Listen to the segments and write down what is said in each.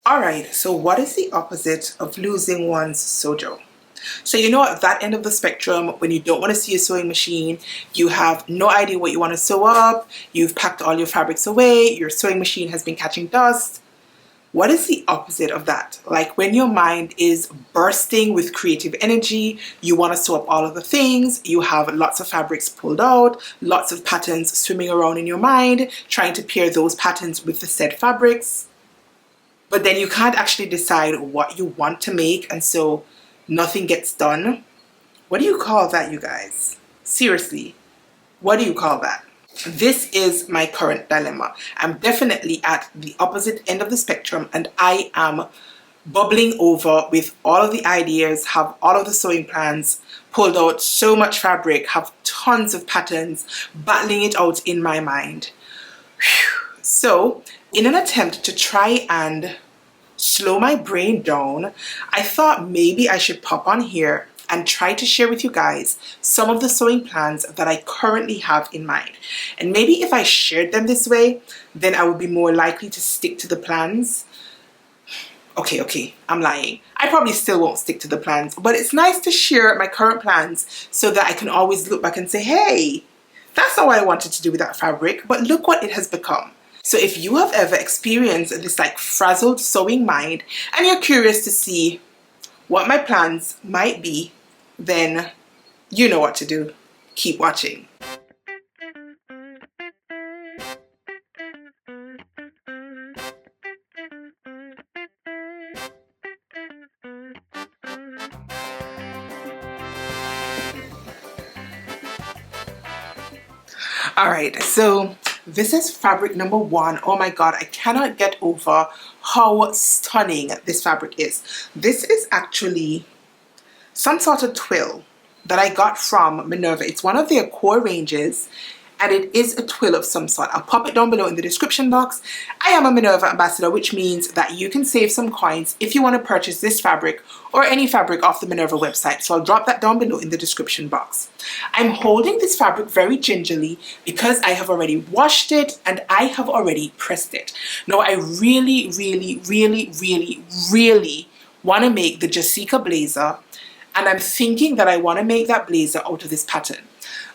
Alright, so what is the opposite of losing one's sewjo? So you know at that end of the spectrum, when you don't want to see a sewing machine, you have no idea what you want to sew up, you've packed all your fabrics away, your sewing machine has been catching dust. What is the opposite of that? Like when your mind is bursting with creative energy, you want to sew up all of the things, you have lots of fabrics pulled out, lots of patterns swimming around in your mind, trying to pair those patterns with the said fabrics. But then you can't actually decide what you want to make, and so nothing gets done. What do you call that, you guys? Seriously, what do you call that? This is my current dilemma. I'm definitely at the opposite end of the spectrum, and I am bubbling over with all of the ideas, have all of the sewing plans, pulled out so much fabric, have tons of patterns, battling it out in my mind. Whew. So, in an attempt to try and slow my brain down, I thought maybe I should pop on here and try to share with you guys some of the sewing plans that I currently have in mind. And maybe if I shared them this way, then I would be more likely to stick to the plans. Okay, I'm lying. I probably still won't stick to the plans, but it's nice to share my current plans so that I can always look back and say, hey, that's not what I wanted to do with that fabric, but look what it has become. So if you have ever experienced this like frazzled sewing mind and you're curious to see what my plans might be, then you know what to do. Keep watching. Alright, so this is fabric number 1. Oh my god, I cannot get over how stunning this fabric is. This is actually some sort of twill that I got from Minerva. It's one of their core ranges, and it is a twill of some sort. I'll pop it down below in the description box. I am a Minerva ambassador, which means that you can save some coins if you want to purchase this fabric or any fabric off the Minerva website. So I'll drop that down below in the description box. I'm holding this fabric very gingerly because I have already washed it and I have already pressed it. Now I really want to make the Jessica blazer, and I'm thinking that I want to make that blazer out of this pattern.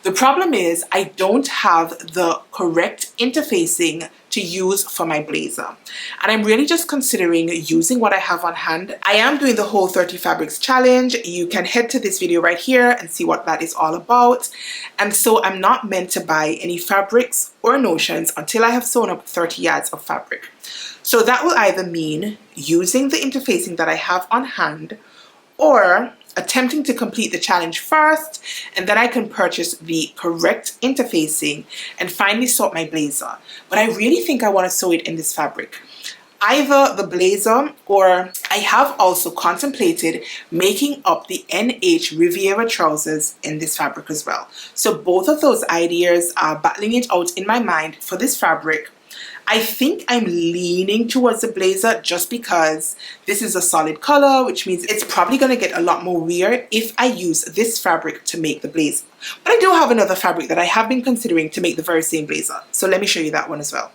The problem is I don't have the correct interfacing to use for my blazer, and I'm really just considering using what I have on hand. I am doing the whole 30 fabrics challenge. You can head to this video right here and see what that is all about. And so I'm not meant to buy any fabrics or notions until I have sewn up 30 yards of fabric. So that will either mean using the interfacing that I have on hand, or attempting to complete the challenge first, and then I can purchase the correct interfacing and finally sew my blazer. But I really think I want to sew it in this fabric. Either the blazer, or I have also contemplated making up the NH Riviera trousers in this fabric as well. So both of those ideas are battling it out in my mind for this fabric. I think I'm leaning towards the blazer just because this is a solid color, which means it's probably going to get a lot more weird if I use this fabric to make the blazer. But I do have another fabric that I have been considering to make the very same blazer. So let me show you that one as well.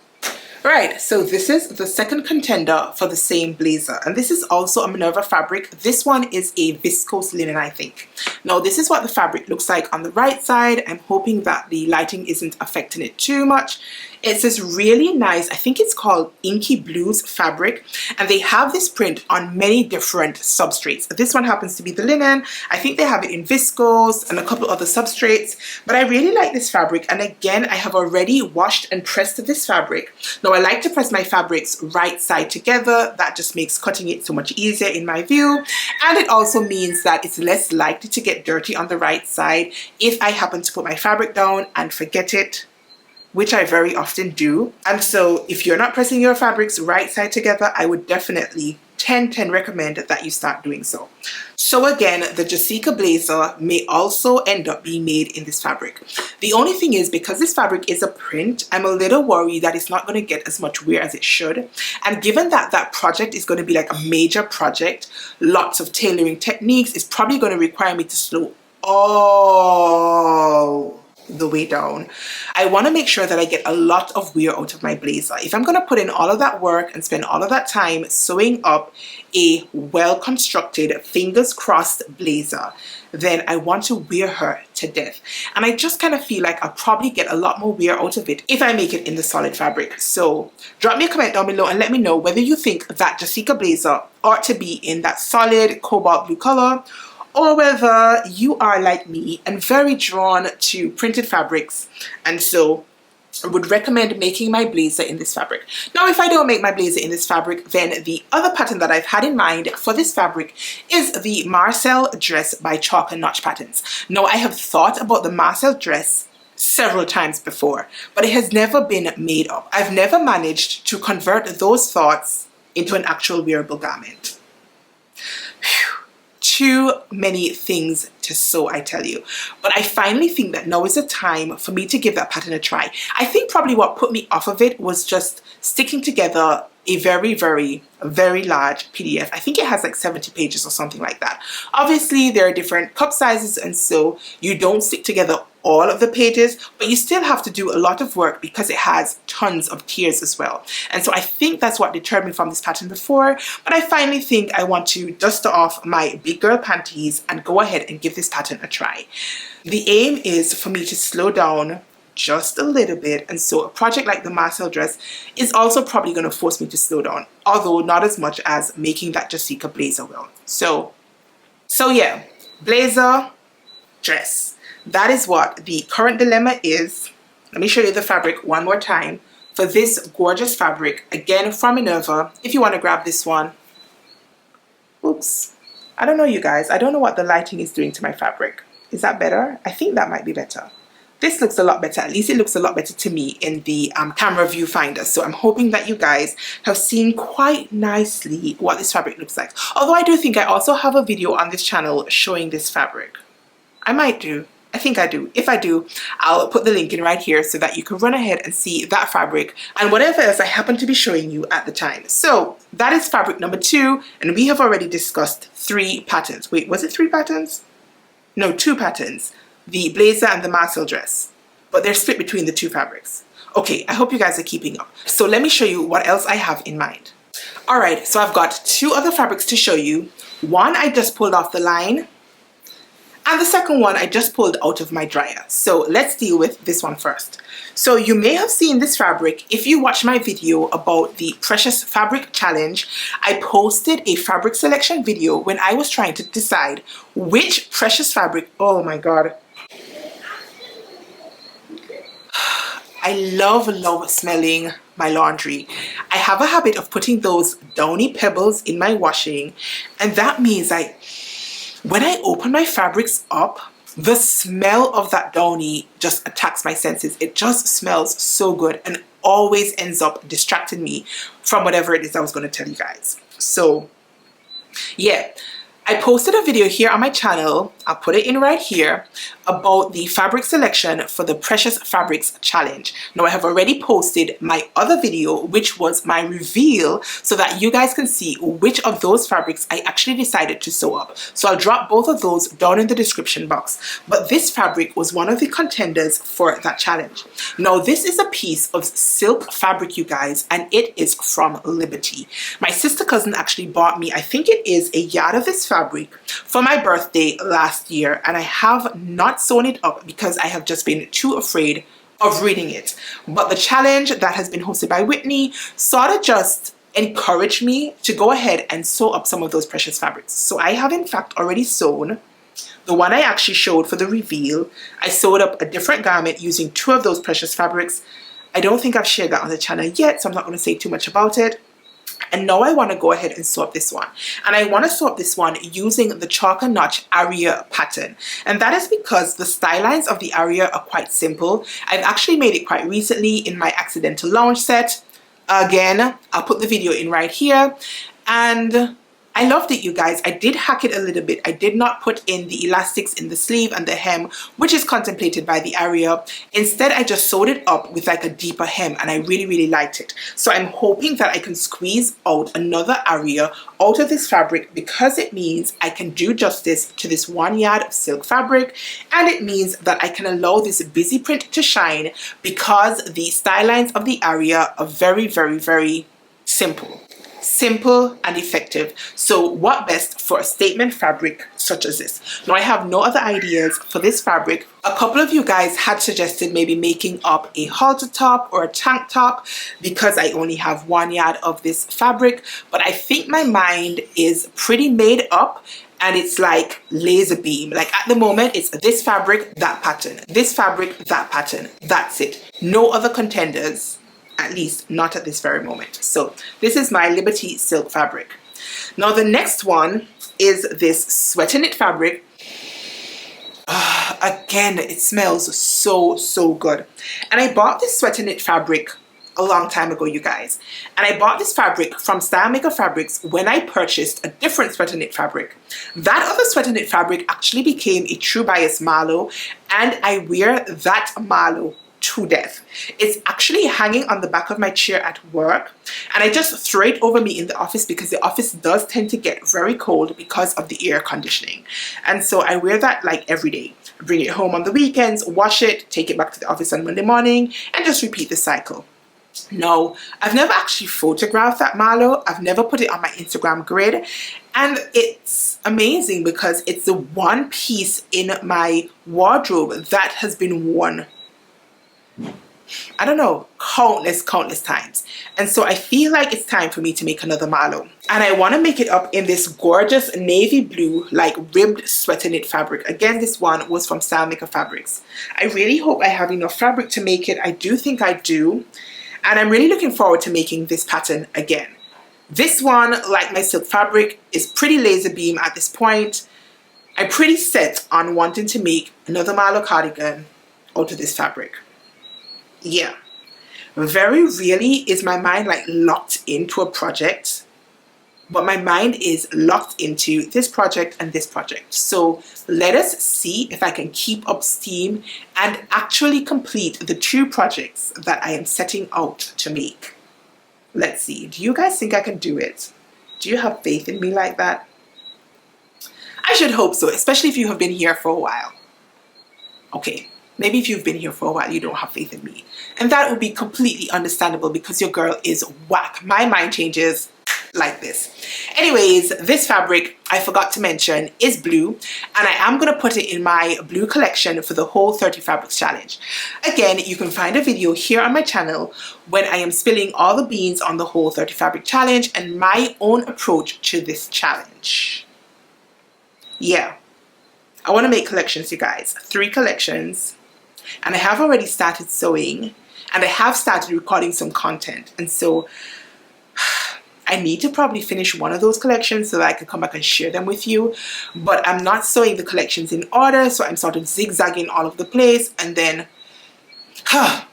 Right, so this is the second contender for the same blazer, and this is also a Minerva fabric. This one is a viscose linen, I think. Now this is what the fabric looks like on the right side. I'm hoping that the lighting isn't affecting it too much. It's this really nice, I think it's called Inky Blues fabric, and they have this print on many different substrates. This one happens to be the linen. I think they have it in viscose and a couple other substrates, but I really like this fabric. And again, I have already washed and pressed this fabric. Now I like to press my fabrics right side together. That just makes cutting it so much easier in my view, and it also means that it's less likely to get dirty on the right side if I happen to put my fabric down and forget it, which I very often do. And so if you're not pressing your fabrics right side together, I would definitely 10/10 recommend that you start doing so. So again, the Jessica blazer may also end up being made in this fabric. The only thing is, because this fabric is a print, I'm a little worried that it's not going to get as much wear as it should. And given that that project is going to be like a major project, lots of tailoring techniques, it's probably going to require me to sew all the way down. I want to make sure that I get a lot of wear out of my blazer. If I'm going to put in all of that work and spend all of that time sewing up a well-constructed, fingers crossed blazer, then I want to wear her to death. And I just kind of feel like I'll probably get a lot more wear out of it if I make it in the solid fabric. So drop me a comment down below and let me know whether you think that Jessica blazer ought to be in that solid cobalt blue color, or whether you are like me and very drawn to printed fabrics, and so I would recommend making my blazer in this fabric. Now, if I don't make my blazer in this fabric, then the other pattern that I've had in mind for this fabric is the Marcel dress by Chalk and Notch Patterns. Now, I have thought about the Marcel dress several times before, but it has never been made up. I've never managed to convert those thoughts into an actual wearable garment. Whew. Too many things to sew, I tell you. But I finally think that now is the time for me to give that pattern a try. I think probably what put me off of it was just sticking together a very large PDF. I think it has like 70 pages or something like that. Obviously, there are different cup sizes, and so you don't stick together all of the pages, but you still have to do a lot of work because it has tons of tiers as well. And so I think that's what deterred me from this pattern before, but I finally think I want to dust off my big girl panties and go ahead and give this pattern a try. The aim is for me to slow down just a little bit, and so a project like the Marcel dress is also probably going to force me to slow down, although not as much as making that Jessica blazer will. So yeah, blazer, dress. That is what the current dilemma is. Let me show you the fabric one more time for this gorgeous fabric, again from Minerva. If you want to grab this one. Oops. I don't know, you guys. I don't know what the lighting is doing to my fabric. Is that better? I think that might be better. This looks a lot better. At least it looks a lot better to me in the camera viewfinder. So I'm hoping that you guys have seen quite nicely what this fabric looks like. Although I do think I also have a video on this channel showing this fabric. I might do. I think I do. If I do, I'll put the link in right here so that you can run ahead and see that fabric and whatever else I happen to be showing you at the time. So that is fabric number 2, and we have already discussed 3 patterns. Wait, was it 3 patterns? No, 2 patterns. The blazer and the Marcel dress, but they're split between the 2 fabrics. Okay, I hope you guys are keeping up. So let me show you what else I have in mind. All right, so I've got 2 other fabrics to show you. One I just pulled off the line, and the second one I just pulled out of my dryer. So let's deal with this one first. So you may have seen this fabric if you watch my video about the Precious Fabric Challenge. I posted a fabric selection video when I was trying to decide which precious fabric, oh my God. I love smelling my laundry. I have a habit of putting those downy pebbles in my washing, and that means when I open my fabrics up, the smell of that downy just attacks my senses. It just smells so good and always ends up distracting me from whatever it is I was going to tell you guys. So yeah, I posted a video here on my channel, I'll put it in right here, about the fabric selection for the Precious Fabrics Challenge. Now I have already posted my other video, which was my reveal, so that you guys can see which of those fabrics I actually decided to sew up. So I'll drop both of those down in the description box. But this fabric was one of the contenders for that challenge. Now this is a piece of silk fabric, you guys, and it is from Liberty. My sister cousin actually bought me, I think it is a yard of this fabric for my birthday last year, and I have not sewn it up because I have just been too afraid of reading it. But the challenge that has been hosted by Whitney sort of just encouraged me to go ahead and sew up some of those precious fabrics. So I have in fact already sewn the one I actually showed for the reveal. I sewed up a different garment using 2 of those precious fabrics. I don't think I've shared that on the channel yet, so I'm not going to say too much about it. And now I want to go ahead and sew up this one. And I want to sew up this one using the Chalk and Notch Aria pattern. And that is because the style lines of the Aria are quite simple. I've actually made it quite recently in my accidental lounge set. Again, I'll put the video in right here. And I loved it, you guys. I did hack it a little bit. I did not put in the elastics in the sleeve and the hem, which is contemplated by the area. Instead, I just sewed it up with like a deeper hem, and I really, really liked it. So I'm hoping that I can squeeze out another area out of this fabric, because it means I can do justice to this 1 yard of silk fabric, and it means that I can allow this busy print to shine, because the style lines of the area are very, very, very simple and effective. So what best for a statement fabric such as this? Now, I have no other ideas for this fabric. A couple of you guys had suggested maybe making up a halter top or a tank top, because I only have 1 yard of this fabric, but I think my mind is pretty made up, and it's like laser beam. Like at the moment, it's this fabric, that pattern, this fabric, that pattern. That's it. No other contenders, at least not at this very moment. So this is my Liberty silk fabric. Now the next one is this sweater knit fabric. Again, it smells so good. And I bought this sweater knit fabric a long time ago, you guys. And I bought this fabric from Style Maker Fabrics when I purchased a different sweater knit fabric. That other sweater knit fabric actually became a True Bias Marlow, and I wear that Marlow to death. It's actually hanging on the back of my chair at work, and I just throw it over me in the office, because the office does tend to get very cold because of the air conditioning. And so I wear that like every day. Bring it home on the weekends, wash it, take it back to the office on Monday morning, and just repeat the cycle. No, I've never actually photographed that Marlow. I've never put it on my Instagram grid, and it's amazing because it's the one piece in my wardrobe that has been worn, I don't know, countless times. And so I feel like it's time for me to make another Marlow. And I want to make it up in this gorgeous navy blue, like ribbed sweater knit fabric. Again, this one was from Style Maker Fabrics. I really hope I have enough fabric to make it. I do think I do. And I'm really looking forward to making this pattern again. This one, like my silk fabric, is pretty laser beam at this point. I'm pretty set on wanting to make another Marlow cardigan out of this fabric. Yeah, very rarely is my mind like locked into a project, but my mind is locked into this project and this project. So let us see if I can keep up steam and actually complete the 2 projects that I am setting out to make. Let's see. Do you guys think I can do it? Do you have faith in me like that? I should hope so, especially if you have been here for a while. Okay. Maybe if you've been here for a while, you don't have faith in me. And that would be completely understandable, because your girl is whack. My mind changes like this. Anyways, this fabric, I forgot to mention, is blue. And I am going to put it in my blue collection for the whole 30 Fabrics Challenge. Again, you can find a video here on my channel when I am spilling all the beans on the whole 30 Fabric Challenge and my own approach to this challenge. Yeah. I want to make collections, you guys. 3 collections. And I have already started sewing, and I have started recording some content. And so I need to probably finish one of those collections so that I can come back and share them with you. But I'm not sewing the collections in order, so I'm sort of zigzagging all over the place. And then,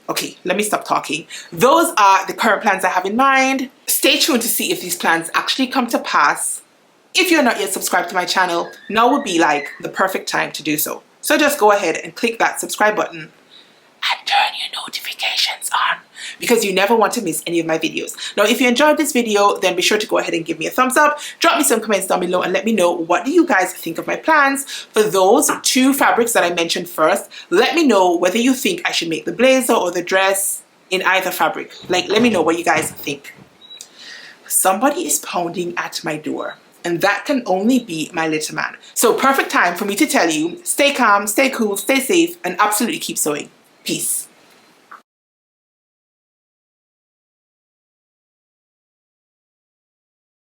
okay, let me stop talking. Those are the current plans I have in mind. Stay tuned to see if these plans actually come to pass. If you're not yet subscribed to my channel, now would be like the perfect time to do so. So just go ahead and click that subscribe button and turn your notifications on, because you never want to miss any of my videos. Now, if you enjoyed this video, then be sure to go ahead and give me a thumbs up. Drop me some comments down below and let me know, what do you guys think of my plans for those 2 fabrics that I mentioned first. Let me know whether you think I should make the blazer or the dress in either fabric. Like, let me know what you guys think. Somebody is pounding at my door, and that can only be my little man. So perfect time for me to tell you, stay calm, stay cool, stay safe, and absolutely keep sewing. Peace.